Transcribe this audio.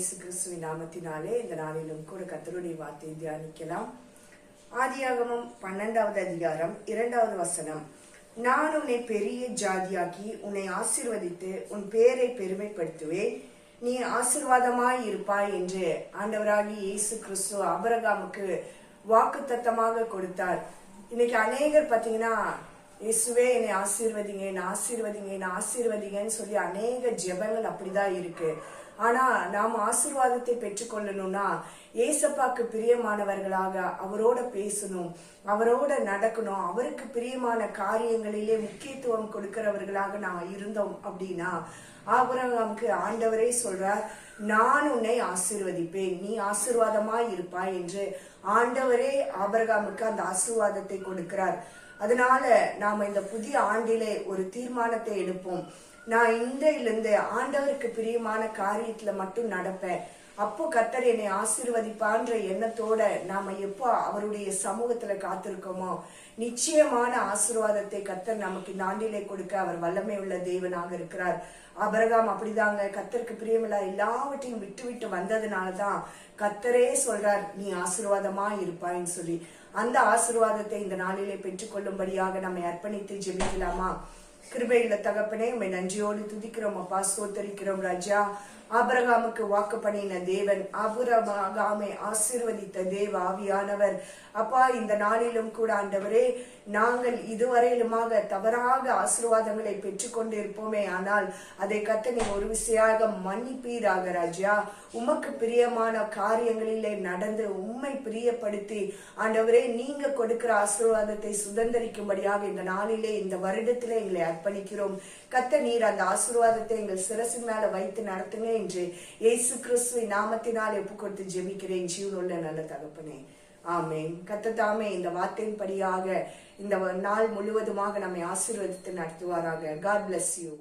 இயேசு கிறிஸ்துவின் நாமத்தினாலே இந்த நாளிலும் கூட கர்த்தருடைய வார்த்தையை தியானிக்கலாம். ஆதியாகமம் 12வது அதிகாரம் 2வது வசனம். நான் உன்னை பெரிய ஜாதியாக்கி உன்னை ஆசீர்வதித்து உன் பேரை பெருமைப்படுத்துவேன், நீ ஆசீர்வாதமாய் இருப்பாய் என்று ஆண்டவராகிய இயேசு கிறிஸ்து ஆபிரகாமுக்கு வாக்குத்தத்தமாக கொடுத்தார். இன்னைக்கு அநேகர் பாத்தீங்கன்னா, இயேசுவே என்னை ஆசீர்வதிங்க, என்ன ஆசீர்வதிங்க, என்ன ஆசீர்வதிங்கன்னு சொல்லி அநேக ஜெபங்கள் அப்படிதான் இருக்கு. ஆனா நாம் ஆசீர்வாதத்தை பெற்றுக்கொள்ளணும்னா ஏசப்பாக்கு பிரியமானவர்களாக அவரோட பேசணும், அவரோட நடக்கணும், அவருக்கு பிரியமான காரியங்களிலே முக்கியத்துவம் கொடுக்கிறவர்களாக நாம் இருந்தோம் அப்படின்னா ஆபிரகாமுக்கு ஆண்டவரே சொல்றார், நான் உன்னை ஆசீர்வதிப்பேன், நீ ஆசீர்வாதமாய் இருப்பாய் என்று ஆண்டவரே ஆபிரகாமுக்கு அந்த ஆசீர்வாதத்தை கொடுக்கிறார். அதனால நாம இந்த புதிய ஆண்டிலே ஒரு தீர்மானத்தை எடுப்போம். நான் இன்றையிலிருந்து ஆண்டவருக்கு பிரியமான காரியத்துல மட்டும் நடப்பேன், அப்போ கர்த்தர் என்னை ஆசீர்வதிப்பான்ற எண்ணத்தோட நாம எப்போ அவருடைய சமூகத்துல காத்திருக்கோமோ நிச்சயமான ஆசீர்வாதத்தை கர்த்தர் நமக்கு இந்த ஆண்டிலே கொடுக்க அவர் வல்லமை உள்ள தேவனாக இருக்கிறார். ஆபிரகாம் அப்படிதாங்க, கர்த்தருக்கு பிரியமில்லா எல்லாவற்றையும் விட்டு விட்டு வந்ததுனாலதான் கர்த்தரே சொல்றார், நீ ஆசீர்வாதமா இருப்பாயின்னு சொல்லி. அந்த ஆசீர்வாதத்தை இந்த நாளிலே பெற்றுக்கொள்ளும்படியாக நம்மை அர்ப்பணித்து ஜெபிக்கலாமா? கிருபையுள்ள தகப்பனே, உம்மை நன்றியோடு துதிக்கிறோம் அப்பா, ஸ்தோத்தரிக்கிறோம் ராஜா. ஆபிரகாமுக்கு வாக்கு பண்ணின தேவன், ஆபிரகாமை ஆசீர்வதித்த தேவ ஆவியானவர் அப்பா, இந்த நாளிலும் கூட ஆண்டவரே, நாங்கள் இதுவரையிலுமாக தவறாக ஆசீர்வாதங்களை பெற்றுக்கொண்டு இருப்போமே, ஆனால் அதை கர்த்தர் நீ ஒரு விசையாக மன்னிப்பீராக ராஜா. உமக்கு பிரியமான காரியங்களிலே நடந்து உம்மை பிரியப்படுத்தி ஆண்டவரே நீங்க கொடுக்கிற ஆசீர்வாதத்தை சுதந்திரிக்கும்படியாக இந்த நாளிலே இந்த வருடத்திலே எங்களை அர்ப்பணிக்கிறோம். கர்த்தர் நீர் அந்த ஆசீர்வாதத்தை எங்கள் சிரசின் மேல வைத்து நடத்துங்க என்று இயேசு கிறிஸ்துவின் நாமத்தினால் ஒப்பு கொடுத்து ஜெபிக்கிறேன் ஜீவனுள்ள நல்ல தகப்பனே, ஆமேன். கர்த்தர் தாமே இந்த வார்த்தையின் படியாக இந்த நாள் முழுவதுமாக நம்மை ஆசீர்வதித்து நடத்துவாராக. God bless you.